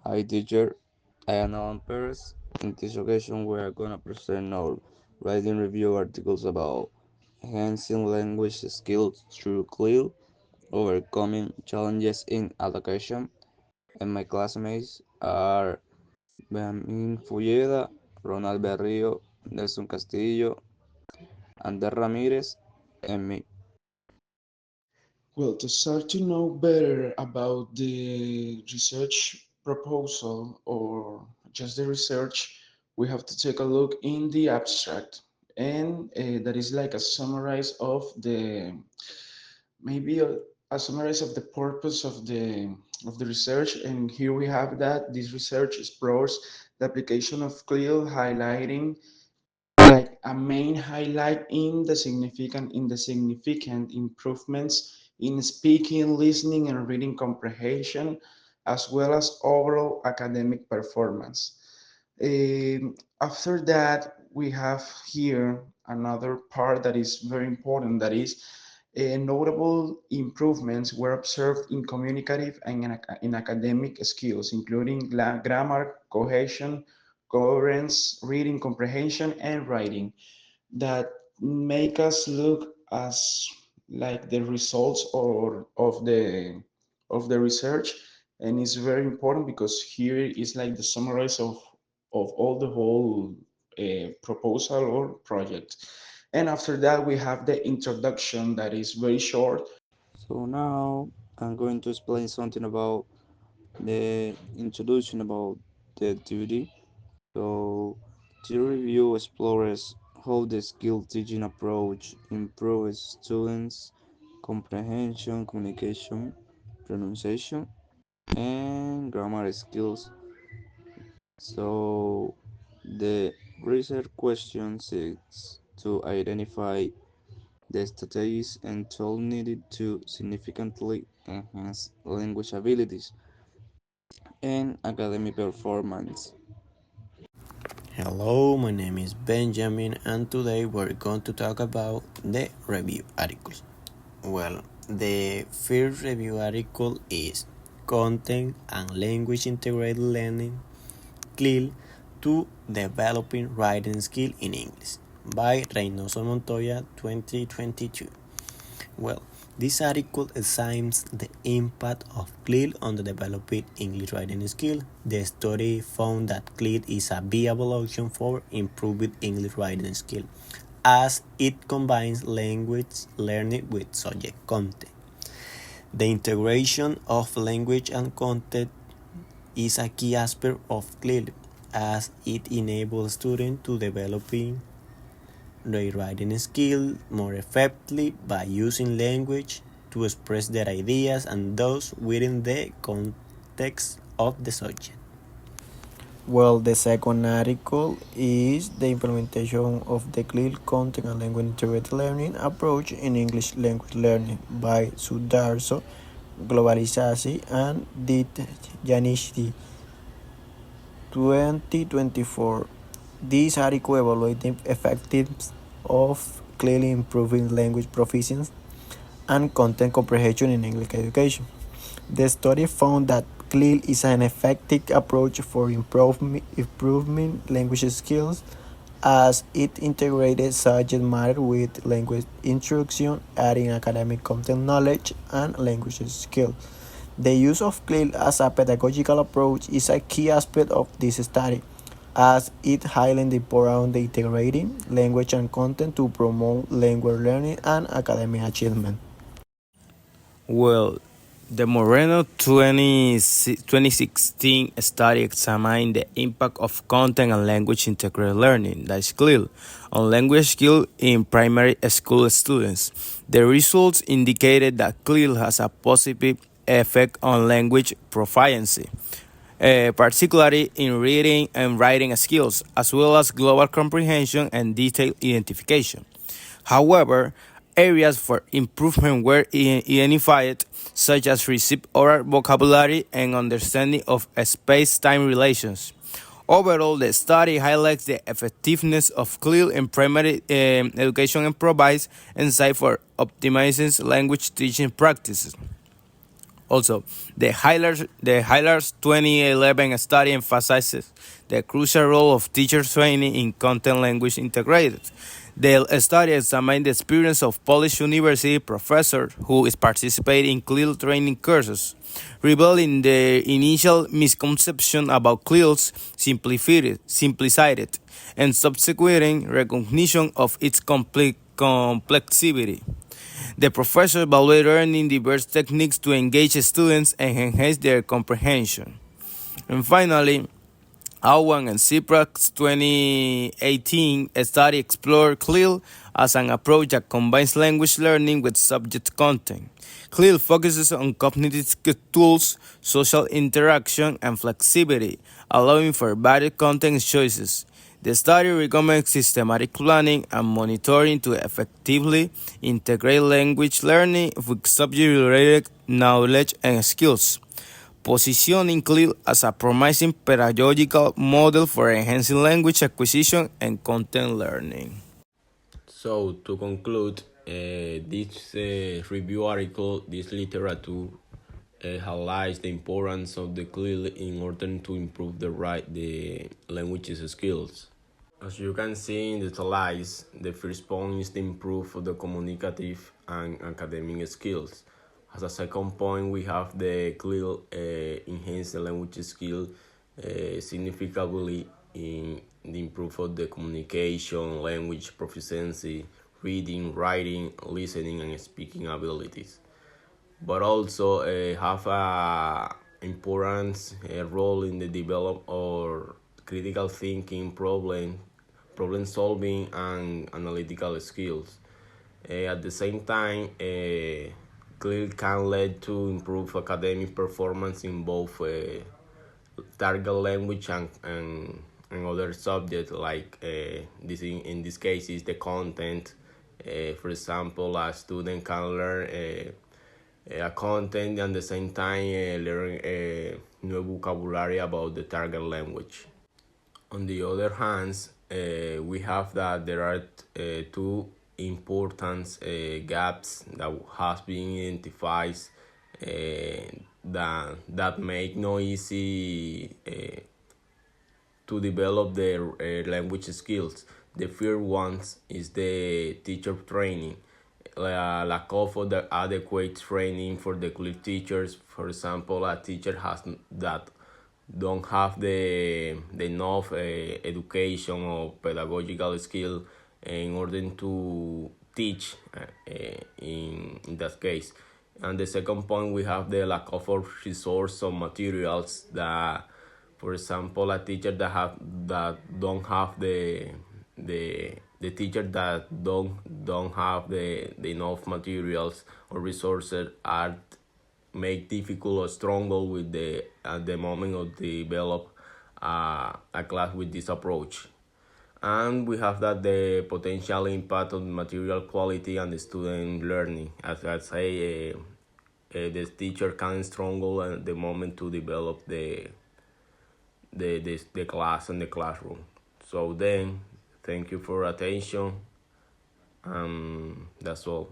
Hi teacher, I am Alan Perez. In this occasion, we are gonna present our writing review articles about enhancing language skills through CLIL, overcoming challenges in education, and my classmates are Benjamin Fulleda, Ronald Berrio, Nelson Castillo, Ander Ramirez, and me. Well, to start to know better about the research proposal or just the research, we have to take a look in the abstract. And that is like a summarize of the maybe a summarize of the purpose of the research. And here we have that this research explores the application of CLIL, highlighting like a main highlight in the significant improvements in speaking, listening, and reading comprehension, as well as overall academic performance. After that, we have here another part that is very important. That is, notable improvements were observed in communicative and in academic skills, including grammar, cohesion, coherence, reading comprehension, and writing that make us look as like the results or of the research. And it's very important because here is like the summarize of all the whole proposal or project. And after that we have the introduction that is very short. So now I'm going to explain something about the introduction about the activity. So, the review explores how the skill teaching approach improves students' comprehension, communication, pronunciation, and grammar skills. So, the research question seeks to identify the strategies and tools needed to significantly enhance language abilities and academic performance. Hello, my name is Benjamin, and today we're going to talk about the review articles. Well, the first review article is Content and Language Integrated Learning CLIL to Developing Writing Skill in English by Reynoso Montoya 2022. Well, this article examines the impact of CLIL on the developing English writing skill. The study found that CLIL is a viable option for improving English writing skill as it combines language learning with subject content. The integration of language and content is a key aspect of CLIL as it enables students to developing their writing skill more effectively by using language to express their ideas and those within the context of the subject. Well, the second article is the implementation of the clear content and language integrated learning approach in English language learning by Sudarso, Globalizasi, and Dit Janishti 2024. This article evaluates the effectiveness of clearly improving language proficiency and content comprehension in English education. The study found that CLIL is an effective approach for improving language skills as it integrated subject matter with language instruction, adding academic content knowledge and language skills. The use of CLIL as a pedagogical approach is a key aspect of this study, as it highlights the importance of integrating language and content to promote language learning and academic achievement. Well, the Moreno 2016 study examined the impact of content and language integrated learning, that is CLIL, on language skill in primary school students. The results indicated that CLIL has a positive effect on language proficiency, particularly in reading and writing skills, as well as global comprehension and detail identification. However, areas for improvement were identified, such as received oral vocabulary and understanding of space-time relations. Overall, the study highlights the effectiveness of CLIL in primary education and provides insight for optimizing language teaching practices. Also, the Highlands 2011 study emphasizes the crucial role of teacher training in content language integrated. The study examined the experience of Polish university professors who is participating in CLIL training courses, revealing the initial misconception about CLIL's simplicity and subsequent recognition of its complexity. The professor evaluated learning diverse techniques to engage students and enhance their comprehension. And finally, Awan and Cyprus 2018 study explored CLIL as an approach that combines language learning with subject content. CLIL focuses on cognitive tools, social interaction, and flexibility, allowing for varied content choices. The study recommends systematic planning and monitoring to effectively integrate language learning with subject-related knowledge and skills, positioning CLIL as a promising pedagogical model for enhancing language acquisition and content learning. So, to conclude, this review article, this literature, highlights the importance of the CLIL in order to improve the languages skills. As you can see in the slides, the first point is to improve the communicative and academic skills. As a second point, we have the CLIL enhance the language skill significantly in the improve of the communication, language proficiency, reading, writing, listening, and speaking abilities. But also have a important role in the develop or critical thinking, problem solving, and analytical skills. At the same time, CLIL can lead to improve academic performance in both target language and other subjects like this in this case is the content. For example, a student can learn a content and at the same time learn new vocabulary about the target language. On the other hand, we have that there are two important gaps that has been identified that make no easy to develop their language skills. The first one is the teacher training. Lack of the adequate training for the CLIL teachers. For example, a teacher has that don't have the enough education or pedagogical skill in order to teach in that case. And the second point, we have the lack of resource or materials that, for example, a teacher that don't have the teacher that don't have the enough materials or resources are make difficult or struggle with the at the moment of develop a class with this approach. And we have that the potential impact on material quality and the student learning. As I say, the teacher can struggle at the moment to develop the class and the classroom. So then, thank you for attention. That's all.